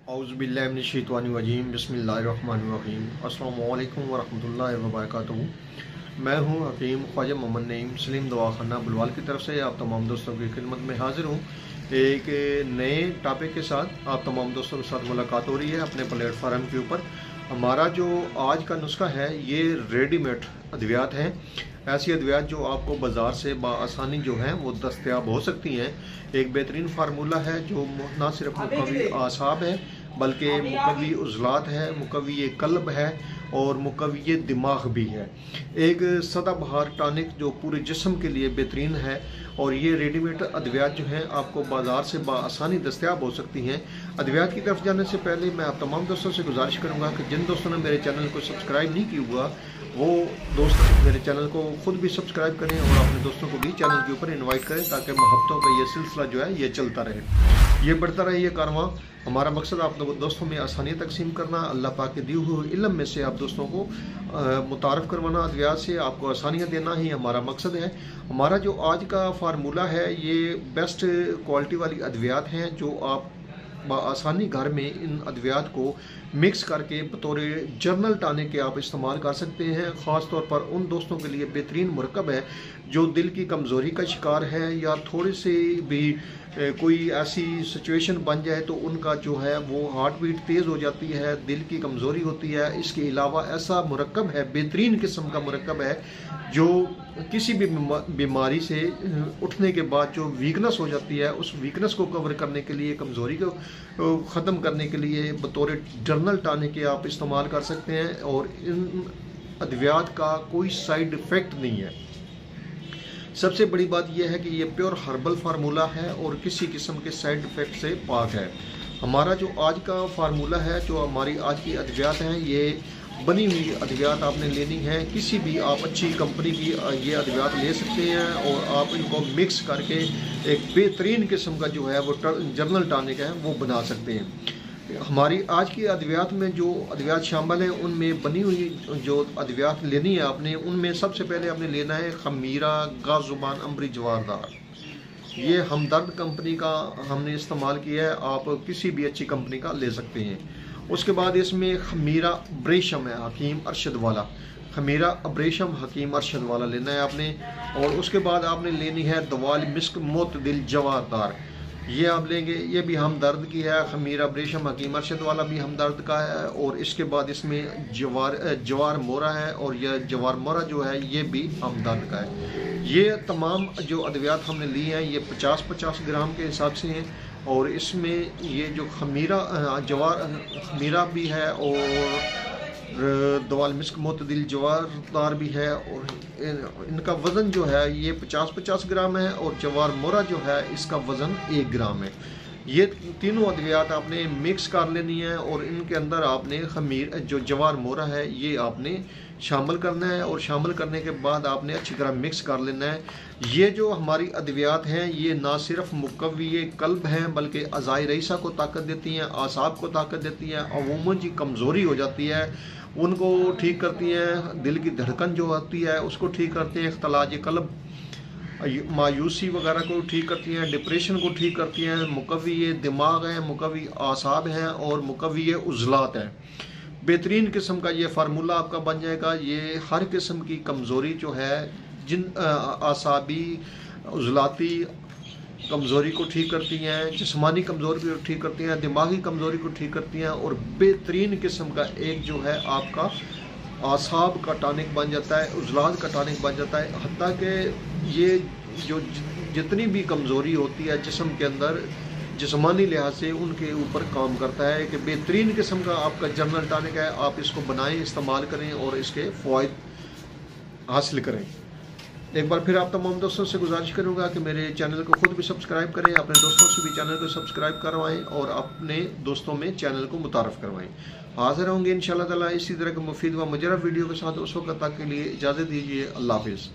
औज़ुबिल्लाहिमिनश्शैतानिर्रजीम बिस्मिल्लाहिर्रहमानिर्रहीम अस्सलामु अलैकुम वरहमतुल्लाहि वबरकातुहू। मैं हूँ हकीम ख्वाजा मोहम्मद नईम सलीम दवाखाना बुलवाल की तरफ से आप तमाम दोस्तों की खिदमत में हाजिर हूँ। एक नए टॉपिक के साथ आप तमाम दोस्तों के साथ मुलाकात हो रही है अपने प्लेटफार्म के ऊपर। हमारा जो आज का नुस्खा है ये रेडीमेड अद्वियात हैं। ऐसी अद्वियात जो आपको बाज़ार से बआसानी जो है वो दस्तयाब हो सकती हैं। एक बेहतरीन फार्मूला है जो ना सिर्फ मुकव्वी आसाब है बल्कि मुकव्वी उज़लात है, मुकव्वी कल्ब है और मुकव्वी दिमाग भी है। एक सदाबहार टॉनिक जो पूरे जिस्म के लिए बेहतरीन है और ये रेडीमेड अद्वियात जो हैं आपको बाज़ार से बआसानी दस्तयाब हो सकती हैं। अद्वियात की तरफ जाने से पहले मैं आप तमाम दोस्तों से गुजारिश करूँगा कि जिन दोस्तों ने मेरे चैनल को सब्सक्राइब नहीं किया हुआ वो दोस्त मेरे चैनल को खुद भी सब्सक्राइब करें और अपने दोस्तों को भी चैनल के ऊपर इनवाइट करें ताकि मोहब्बतों का ये सिलसिला जो है ये चलता रहे, ये बढ़ता रहे ये कारवां। हमारा मकसद आप दोस्तों में आसानियाँ तकसीम करना, अल्लाह पाक के दिए हुए इल्म में से आप दोस्तों को मुतारफ़ करवाना, अद्वियात से आपको आसानियाँ देना ही हमारा मकसद है। हमारा जो आज का फार्मूला है ये बेस्ट क्वालिटी वाली अद्वियात हैं जो आप आसानी घर में इन अद्वियात को मिक्स करके बतौर जर्नल टॉनिक के आप इस्तेमाल कर सकते हैं। ख़ास तौर पर उन दोस्तों के लिए बेहतरीन मुरक्कब है जो दिल की कमज़ोरी का शिकार है या थोड़ी सी भी कोई ऐसी सिचुएशन बन जाए तो उनका जो है वो हार्ट बीट तेज़ हो जाती है, दिल की कमज़ोरी होती है। इसके अलावा ऐसा मुरक्कब है, बेहतरीन किस्म का मुरक्कब है जो किसी भी बीमारी से उठने के बाद जो वीकनेस हो जाती है उस वीकनेस को कवर करने के लिए, कमज़ोरी को ख़त्म करने के लिए बतौर जर्नल टॉनिक के आप इस्तेमाल कर सकते हैं। और इन अद्वियात का कोई साइड इफ़ेक्ट नहीं है। सबसे बड़ी बात यह है कि ये प्योर हर्बल फार्मूला है और किसी किस्म के साइड इफ़ेक्ट से पाक है। हमारा जो आज का फार्मूला है, जो हमारी आज की अद्वियात हैं, ये बनी हुई अद्वियात आपने लेनी है। किसी भी आप अच्छी कंपनी की ये अद्वियात ले सकते हैं और आप इनको मिक्स करके एक बेहतरीन किस्म का जो है वो जर्नल टॉनिक है वो बना सकते हैं। हमारी आज की अद्वियात में जो अद्वियात शामिल हैं उनमें बनी हुई जो अद्वियात लेनी है आपने, उनमें सबसे पहले आपने लेना है खमीरा गाज़ुबान अम्बरी जवारदार। ये हमदर्द कंपनी का हमने इस्तेमाल किया है, आप किसी भी अच्छी कंपनी का ले सकते हैं। उसके बाद इसमें खमीरा अब्रेशम है हकीम अरशद वाला, खमीरा अब्रेशम हकीम अरशद वाला लेना है आपने। और उसके बाद आपने लेनी है दवाल मिस्क मोतदिल जवारदार, ये आप लेंगे, ये भी हम दर्द की है। खमीरा अब्रेशम हकीम अरशद वाला भी हम दर्द का है। और इसके बाद इसमें जवार मोरा है और यह जवार मोरा जो है ये भी हम दर्द का है। ये तमाम जो अद्वियात हमने ली हैं ये 50-50 ग्राम के हिसाब से हैं। और इसमें ये जो खमीरा भी है और दवाल मिस्क मोतदिल जवारदार भी है और इनका वज़न जो है ये 50-50 ग्राम है और जवार मोरा जो है इसका वज़न 1 ग्राम है। ये तीनों अद्वियात आपने मिक्स कर लेनी है और इनके अंदर आपने खमीर जो जवार मोरा है ये आपने शामिल करना है और शामिल करने के बाद आपने अच्छी तरह मिक्स कर लेना है। ये जो हमारी अद्वियात हैं ये ना सिर्फ मुकव्वी कल्ब हैं बल्कि अज़ाई रईसा को ताकत देती हैं, आसाब को ताकत देती हैं, अमूमन जी कमज़ोरी हो जाती है उनको ठीक करती हैं, दिल की धड़कन जो होती है उसको ठीक करती हैं, इख्तिलाज कल्ब मायूसी वगैरह को ठीक करती हैं, डिप्रेशन को ठीक करती हैं, मुकव्वी दिमाग है, मुकव्वी आसाब हैं और मुकव्वी उज़लात हैं। बेहतरीन किस्म का ये फार्मूला आपका बन जाएगा। ये हर किस्म की कमज़ोरी जो है जिन आसाबी उज़लाती कमज़ोरी को ठीक करती हैं, जिस्मानी कमज़ोरी को ठीक करती हैं, दिमागी कमज़ोरी को ठीक करती हैं और बेहतरीन किस्म का एक जो है आपका आसाब का टॉनिक बन जाता है, उज़लात का टॉनिक बन जाता है। हत्ता कि ये जो जितनी भी कमज़ोरी होती है जिस्म के अंदर जिस्मानी लिहाज से उनके ऊपर काम करता है कि बेहतरीन किस्म का आपका जर्नल टॉनिक है। आप इसको बनाएं, इस्तेमाल करें और इसके फ़वाइद हासिल करें। एक बार फिर आप तमाम दोस्तों से गुजारिश करूँगा कि मेरे चैनल को खुद भी सब्सक्राइब करें, अपने दोस्तों से भी चैनल को सब्सक्राइब करवाएं और अपने दोस्तों में चैनल को मुतारफ़ करवाएं। हाज़िर होंगे इंशाअल्लाह ताला इसी तरह के मुफीद व मुजरब वीडियो के साथ। उस वक्त तक के लिए इजाज़त दीजिए। अल्लाह हाफ़िज़।